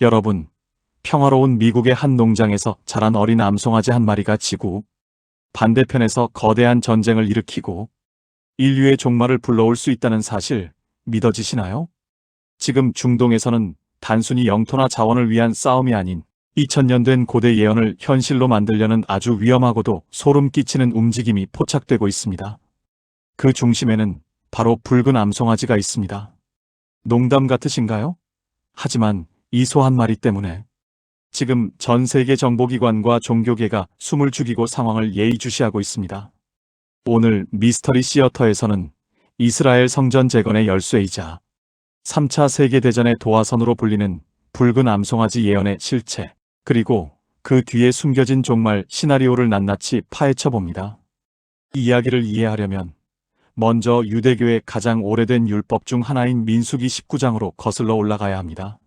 여러분, 평화로운 미국의 한 농장에서 자란 어린 암송아지 한 마리가 지구 반대편에서 거대한 전쟁을 일으키고 인류의 종말을 불러올 수 있다는 사실 믿어지시나요? 지금 중동에서는 단순히 영토나 자원을 위한 싸움이 아닌 2000년 된 고대 예언을 현실로 만들려는 아주 위험하고도 소름 끼치는 움직임이 포착되고 있습니다. 그 중심에는 바로 붉은 암송아지가 있습니다. 농담 같으신가요? 하지만 이 소 한 마리 때문에 지금 전 세계 정보기관과 종교계가 숨을 죽이고 상황을 예의주시하고 있습니다. 오늘 미스터리 시어터에서는 이스라엘 성전 재건의 열쇠이자 3차 세계대전의 도화선으로 불리는 붉은 암송아지 예언의 실체, 그리고 그 뒤에 숨겨진 종말 시나리오를 낱낱이 파헤쳐봅니다. 이 이야기를 이해하려면 먼저 유대교의 가장 오래된 율법 중 하나인 민수기 19장으로 거슬러 올라가야 합니다.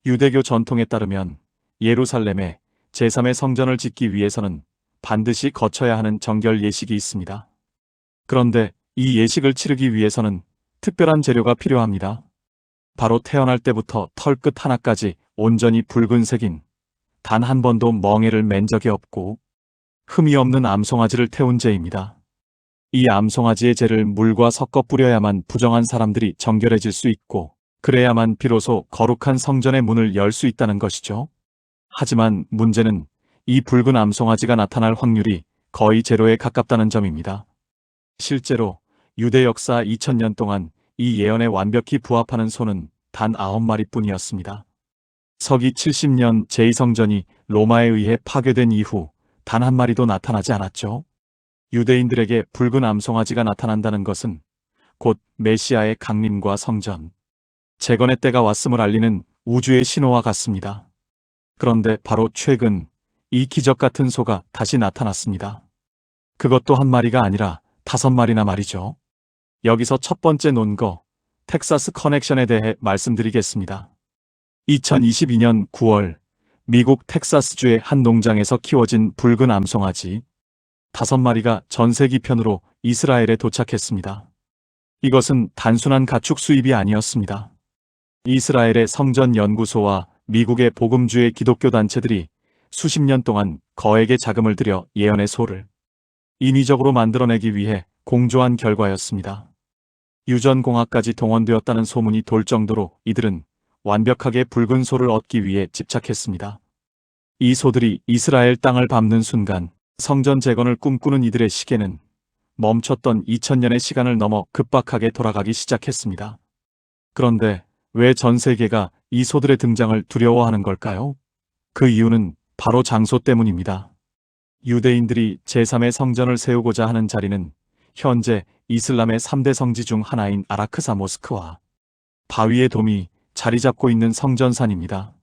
유대교 전통에 따르면 예루살렘에 제3의 성전을 짓기 위해서는 반드시 거쳐야 하는 정결 예식이 있습니다. 그런데 이 예식을 치르기 위해서는 특별한 재료가 필요합니다. 바로 태어날 때부터 털끝 하나까지 온전히 붉은색인, 단 한 번도 멍에를 맨 적이 없고 흠이 없는 암송아지를 태운 죄입니다. 이 암송아지의 죄를 물과 섞어 뿌려야만 부정한 사람들이 정결해질 수 있고, 그래야만 비로소 거룩한 성전의 문을 열 수 있다는 것이죠. 하지만 문제는 이 붉은 암송아지가 나타날 확률이 거의 제로에 가깝다는 점입니다. 실제로 유대 역사 2000년 동안 이 예언에 완벽히 부합하는 소는 단 9마리뿐이었습니다. 서기 70년 제2성전이 로마에 의해 파괴된 이후 단 한 마리도 나타나지 않았죠. 유대인들에게 붉은 암송아지가 나타난다는 것은 곧 메시아의 강림과 성전, 재건의 때가 왔음을 알리는 우주의 신호와 같습니다. 그런데 바로 최근 이 기적 같은 소가 다시 나타났습니다. 그것도 한 마리가 아니라 5마리나 말이죠. 여기서 첫 번째 논거, 텍사스 커넥션에 대해 말씀드리겠습니다. 2022년 9월 미국 텍사스주의 한 농장에서 키워진 붉은 암송아지 5마리가 전세기편으로 이스라엘에 도착했습니다. 이것은 단순한 가축 수입이 아니었습니다. 이스라엘의 성전연구소와 미국의 복음주의 기독교 단체들이 수십 년 동안 거액의 자금을 들여 예언의 소를 인위적으로 만들어내기 위해 공조한 결과였습니다. 유전공학까지 동원되었다는 소문이 돌 정도로 이들은 완벽하게 붉은 소를 얻기 위해 집착했습니다. 이 소들이 이스라엘 땅을 밟는 순간 성전 재건을 꿈꾸는 이들의 시계는 멈췄던 2000년의 시간을 넘어 급박하게 돌아가기 시작했습니다. 그런데 왜 전 세계가 이 소들의 등장을 두려워하는 걸까요? 그 이유는 바로 장소 때문입니다. 유대인들이 제3의 성전을 세우고자 하는 자리는 현재 이슬람의 3대 성지 중 하나인 아라크사 모스크와 바위의 돔이 자리 잡고 있는 성전산입니다.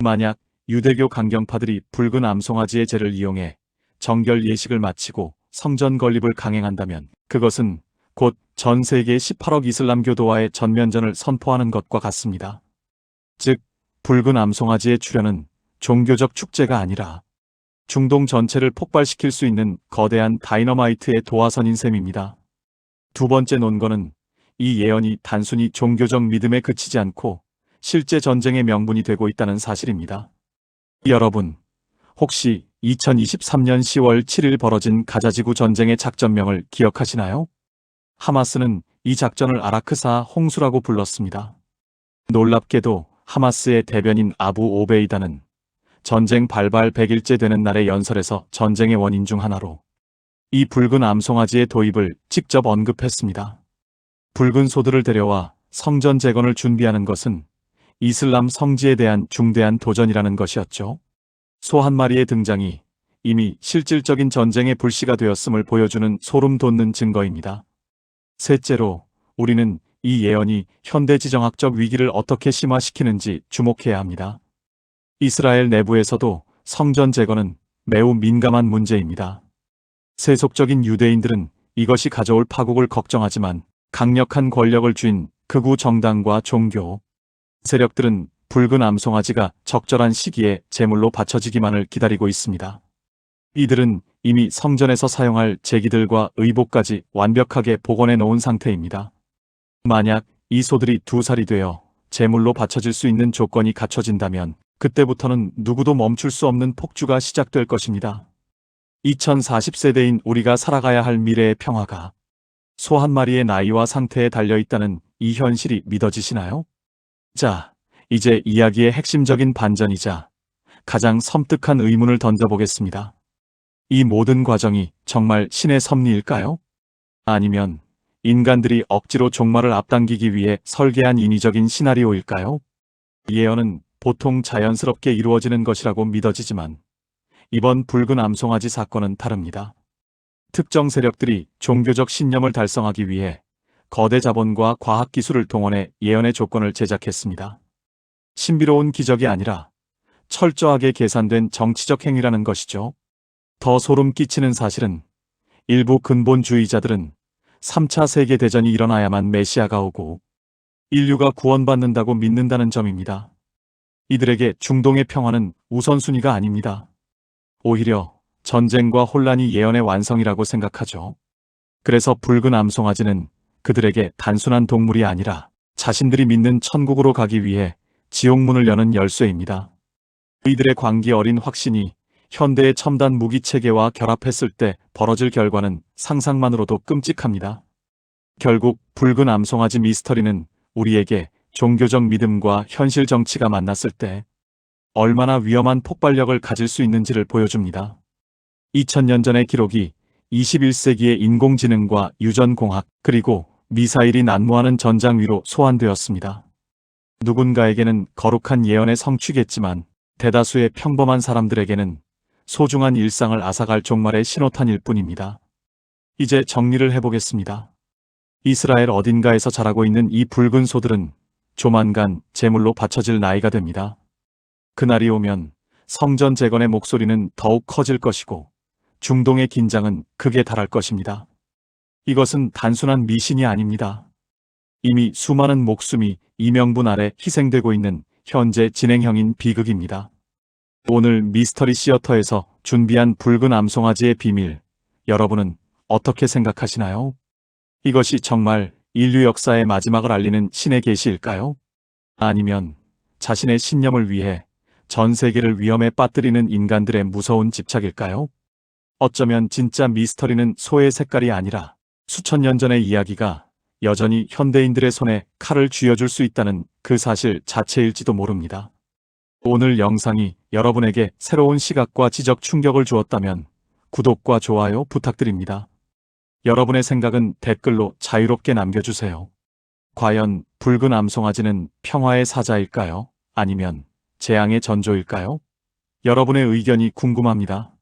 만약 유대교 강경파들이 붉은 암송아지의 죄를 이용해 정결 예식을 마치고 성전 건립을 강행한다면 그것은 곧 전 세계 18억 이슬람 교도와의 전면전을 선포하는 것과 같습니다. 즉, 붉은 암송아지의 출현은 종교적 축제가 아니라 중동 전체를 폭발시킬 수 있는 거대한 다이너마이트의 도화선인 셈입니다. 두 번째 논거는 이 예언이 단순히 종교적 믿음에 그치지 않고 실제 전쟁의 명분이 되고 있다는 사실입니다. 여러분, 혹시 2023년 10월 7일 벌어진 가자지구 전쟁의 작전명을 기억하시나요? 하마스는 이 작전을 아라크사 홍수라고 불렀습니다. 놀랍게도 하마스의 대변인 아부 오베이다는 전쟁 발발 100일째 되는 날의 연설에서 전쟁의 원인 중 하나로 이 붉은 암송아지의 도입을 직접 언급했습니다. 붉은 소들을 데려와 성전 재건을 준비하는 것은 이슬람 성지에 대한 중대한 도전이라는 것이었죠. 소 한 마리의 등장이 이미 실질적인 전쟁의 불씨가 되었음을 보여주는 소름 돋는 증거입니다. 셋째로, 우리는 이 예언이 현대 지정학적 위기를 어떻게 심화시키는지 주목해야 합니다. 이스라엘 내부에서도 성전 재건은 매우 민감한 문제입니다. 세속적인 유대인들은 이것이 가져올 파국을 걱정하지만 강력한 권력을 쥔 극우 정당과 종교 세력들은 붉은 암송아지가 적절한 시기에 제물로 바쳐지기만을 기다리고 있습니다. 이들은 이미 성전에서 사용할 제기들과 의복까지 완벽하게 복원해 놓은 상태입니다. 만약 이 소들이 2살이 되어 제물로 바쳐질 수 있는 조건이 갖춰진다면 그때부터는 누구도 멈출 수 없는 폭주가 시작될 것입니다. 2040세대인 우리가 살아가야 할 미래의 평화가 소 한 마리의 나이와 상태에 달려있다는 이 현실이 믿어지시나요? 자, 이제 이야기의 핵심적인 반전이자 가장 섬뜩한 의문을 던져보겠습니다. 이 모든 과정이 정말 신의 섭리일까요? 아니면 인간들이 억지로 종말을 앞당기기 위해 설계한 인위적인 시나리오일까요? 예언은 보통 자연스럽게 이루어지는 것이라고 믿어지지만 이번 붉은 암송아지 사건은 다릅니다. 특정 세력들이 종교적 신념을 달성하기 위해 거대 자본과 과학기술을 동원해 예언의 조건을 제작했습니다. 신비로운 기적이 아니라 철저하게 계산된 정치적 행위라는 것이죠. 더 소름 끼치는 사실은 일부 근본주의자들은 3차 세계대전이 일어나야만 메시아가 오고 인류가 구원받는다고 믿는다는 점입니다. 이들에게 중동의 평화는 우선순위가 아닙니다. 오히려 전쟁과 혼란이 예언의 완성이라고 생각하죠. 그래서 붉은 암송아지는 그들에게 단순한 동물이 아니라 자신들이 믿는 천국으로 가기 위해 지옥문을 여는 열쇠입니다. 이들의 광기 어린 확신이 현대의 첨단 무기 체계와 결합했을 때 벌어질 결과는 상상만으로도 끔찍합니다. 결국 붉은 암송아지 미스터리는 우리에게 종교적 믿음과 현실 정치가 만났을 때 얼마나 위험한 폭발력을 가질 수 있는지를 보여줍니다. 2000년 전의 기록이 21세기의 인공지능과 유전공학 그리고 미사일이 난무하는 전장 위로 소환되었습니다. 누군가에게는 거룩한 예언의 성취겠지만 대다수의 평범한 사람들에게는 소중한 일상을 앗아갈 종말의 신호탄일 뿐입니다. 이제 정리를 해보겠습니다. 이스라엘 어딘가에서 자라고 있는 이 붉은 소들은 조만간 제물로 바쳐질 나이가 됩니다. 그날이 오면 성전 재건의 목소리는 더욱 커질 것이고 중동의 긴장은 극에 달할 것입니다. 이것은 단순한 미신이 아닙니다. 이미 수많은 목숨이 이 명분 아래 희생되고 있는 현재 진행형인 비극입니다. 오늘 미스터리 시어터에서 준비한 붉은 암송아지의 비밀, 여러분은 어떻게 생각하시나요? 이것이 정말 인류 역사의 마지막을 알리는 신의 계시일까요? 아니면 자신의 신념을 위해 전 세계를 위험에 빠뜨리는 인간들의 무서운 집착일까요? 어쩌면 진짜 미스터리는 소의 색깔이 아니라 수천 년 전의 이야기가 여전히 현대인들의 손에 칼을 쥐어줄 수 있다는 그 사실 자체일지도 모릅니다. 오늘 영상이 여러분에게 새로운 시각과 지적 충격을 주었다면 구독과 좋아요 부탁드립니다. 여러분의 생각은 댓글로 자유롭게 남겨주세요. 과연 붉은 암송아지는 평화의 사자일까요? 아니면 재앙의 전조일까요? 여러분의 의견이 궁금합니다.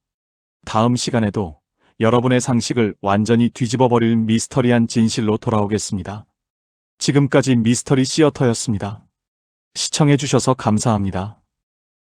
다음 시간에도 여러분의 상식을 완전히 뒤집어버릴 미스터리한 진실로 돌아오겠습니다. 지금까지 미스터리 시어터였습니다. 시청해주셔서 감사합니다.